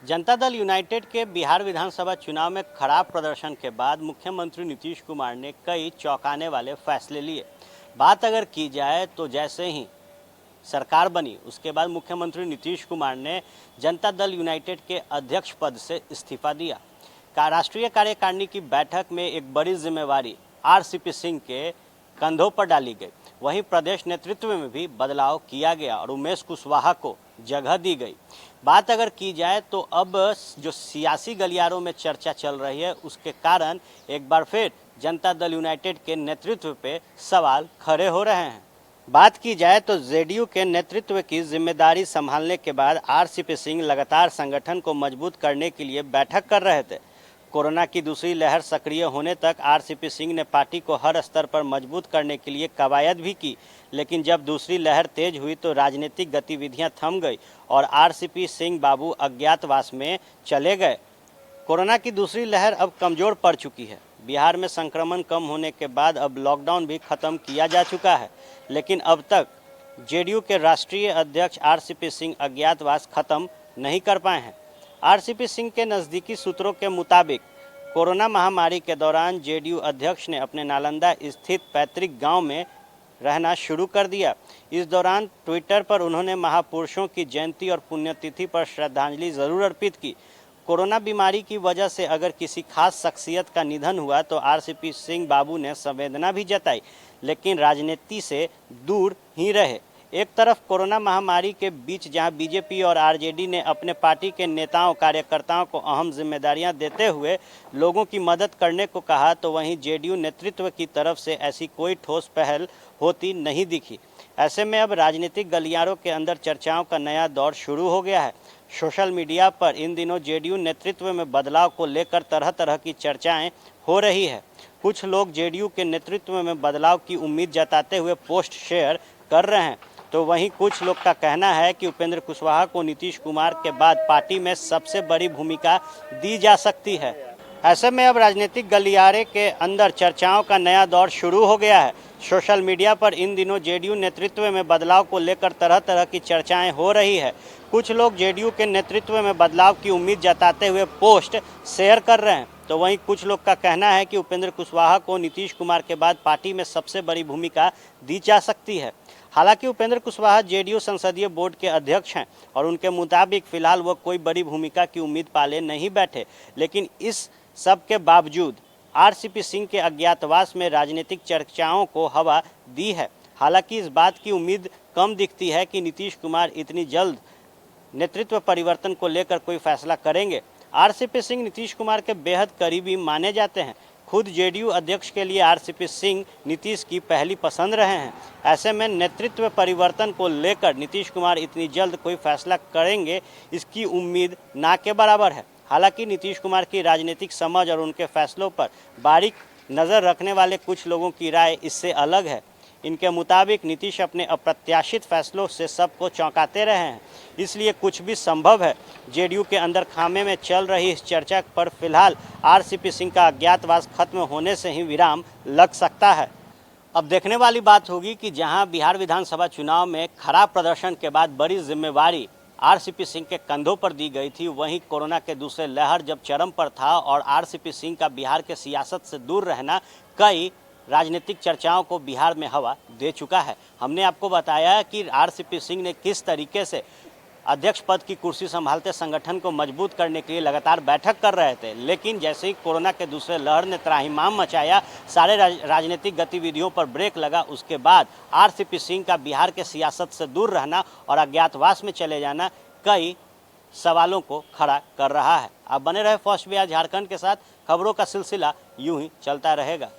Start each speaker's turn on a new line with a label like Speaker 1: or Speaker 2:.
Speaker 1: Janata Dal United के बिहार विधानसभा चुनाव में खराब प्रदर्शन के बाद मुख्यमंत्री नीतीश कुमार ने कई चौंकाने वाले फैसले लिए। बात अगर की जाए तो जैसे ही सरकार बनी उसके बाद मुख्यमंत्री नीतीश कुमार ने जनता दल यूनाइटेड के अध्यक्ष पद से इस्तीफा दिया। राष्ट्रीय कार्यकारिणी की बैठक में एक बड़ी जिम्मेवारी आरसीपी सिंह के कंधों पर डाली गई। वहीं प्रदेश नेतृत्व में भी बदलाव किया गया और उमेश कुशवाहा को जगह दी गई। बात अगर की जाए तो अब जो सियासी गलियारों में चर्चा चल रही है उसके कारण एक बार फिर जनता दल यूनाइटेड के नेतृत्व पे सवाल खड़े हो रहे हैं। बात की जाए तो जेडीयू के नेतृत्व की जिम्मेदारी संभालने के बाद आरसीपी सिंह लगातार संगठन को मजबूत करने के लिए बैठक कर रहे थे। कोरोना की दूसरी लहर सक्रिय होने तक आरसीपी सिंह ने पार्टी को हर स्तर पर मजबूत करने के लिए कवायद भी की, लेकिन जब दूसरी लहर तेज हुई तो राजनीतिक गतिविधियां थम गई और आरसीपी सिंह बाबू अज्ञातवास में चले गए। कोरोना की दूसरी लहर अब कमज़ोर पड़ चुकी है। बिहार में संक्रमण कम होने के बाद अब लॉकडाउन भी खत्म किया जा चुका है, लेकिन अब तक जेडीयू के राष्ट्रीय अध्यक्ष आरसीपी सिंह अज्ञातवास खत्म नहीं कर पाए हैं। आरसीपी सिंह के नज़दीकी सूत्रों के मुताबिक कोरोना महामारी के दौरान जेडीयू अध्यक्ष ने अपने नालंदा स्थित पैतृक गांव में रहना शुरू कर दिया। इस दौरान ट्विटर पर उन्होंने महापुरुषों की जयंती और पुण्यतिथि पर श्रद्धांजलि जरूर अर्पित की। कोरोना बीमारी की वजह से अगर किसी खास शख्सियत का निधन हुआ तो आरसीपी सिंह बाबू ने संवेदना भी जताई, लेकिन राजनीति से दूर ही रहे। एक तरफ कोरोना महामारी के बीच जहां बीजेपी और आरजेडी ने अपने पार्टी के नेताओं कार्यकर्ताओं को अहम जिम्मेदारियां देते हुए लोगों की मदद करने को कहा, तो वहीं जेडीयू नेतृत्व की तरफ से ऐसी कोई ठोस पहल होती नहीं दिखी। ऐसे में अब राजनीतिक गलियारों के अंदर चर्चाओं का नया दौर शुरू हो गया है। सोशल मीडिया पर इन दिनों जेडीयू नेतृत्व में बदलाव को लेकर तरह तरह की चर्चाएं हो रही है। कुछ लोग जेडीयू के नेतृत्व में बदलाव की उम्मीद जताते हुए पोस्ट शेयर कर रहे हैं, तो वहीं कुछ लोग का कहना है कि उपेंद्र कुशवाहा को नीतीश कुमार के बाद पार्टी में सबसे बड़ी भूमिका दी जा सकती है। ऐसे में अब राजनीतिक गलियारे के अंदर चर्चाओं का नया दौर शुरू हो गया है। सोशल मीडिया पर इन दिनों जेडीयू नेतृत्व में बदलाव को लेकर तरह तरह की चर्चाएं हो रही है। कुछ लोग जेडीयू के नेतृत्व में बदलाव की उम्मीद जताते हुए पोस्ट शेयर कर रहे हैं, तो वहीं कुछ लोग का कहना है कि उपेंद्र कुशवाहा को नीतीश कुमार के बाद पार्टी में सबसे बड़ी भूमिका दी जा सकती है। हालांकि उपेंद्र कुशवाहा जेडीयू संसदीय बोर्ड के अध्यक्ष हैं और उनके मुताबिक फिलहाल वो कोई बड़ी भूमिका की उम्मीद पाले नहीं बैठे, लेकिन इस सब के बावजूद आरसीपी सिंह के अज्ञातवास में राजनीतिक चर्चाओं को हवा दी है। हालांकि इस बात की उम्मीद कम दिखती है कि नीतीश कुमार इतनी जल्द नेतृत्व परिवर्तन को लेकर कोई फैसला करेंगे। आरसीपी सिंह नीतीश कुमार के बेहद करीबी माने जाते हैं। खुद जेडीयू अध्यक्ष के लिए आरसीपी सिंह नीतीश की पहली पसंद रहे हैं। ऐसे में नेतृत्व परिवर्तन को लेकर नीतीश कुमार इतनी जल्द कोई फैसला करेंगे, इसकी उम्मीद ना के बराबर है। हालांकि नीतीश कुमार की राजनीतिक समझ और उनके फैसलों पर बारीक नज़र रखने वाले कुछ लोगों की राय इससे अलग है। इनके मुताबिक नीतीश अपने अप्रत्याशित फैसलों से सबको चौंकाते रहे हैं, इसलिए कुछ भी संभव है। जेडीयू के अंदर खामे में चल रही इस चर्चा पर फिलहाल आरसीपी सिंह का अज्ञातवास खत्म होने से ही विराम लग सकता है। अब देखने वाली बात होगी कि जहां बिहार विधानसभा चुनाव में खराब प्रदर्शन के बाद बड़ी जिम्मेवारी आरसीपी सिंह के कंधों पर दी गई थी, वहीं कोरोना के दूसरे लहर जब चरम पर था और आरसीपी सिंह का बिहार के सियासत से दूर रहना कई राजनीतिक चर्चाओं को बिहार में हवा दे चुका है। हमने आपको बताया कि आरसीपी सिंह ने किस तरीके से अध्यक्ष पद की कुर्सी संभालते संगठन को मजबूत करने के लिए लगातार बैठक कर रहे थे, लेकिन जैसे ही कोरोना के दूसरे लहर ने त्राहिमाम मचाया, सारे राजनीतिक गतिविधियों पर ब्रेक लगा, उसके बाद आरसीपी सिंह का बिहार के सियासत से दूर रहना और अज्ञातवास में चले जाना कई सवालों को खड़ा कर रहा है। आप बने रहे फर्स्ट बिहार झारखंड के साथ, खबरों का सिलसिला यूं ही चलता रहेगा।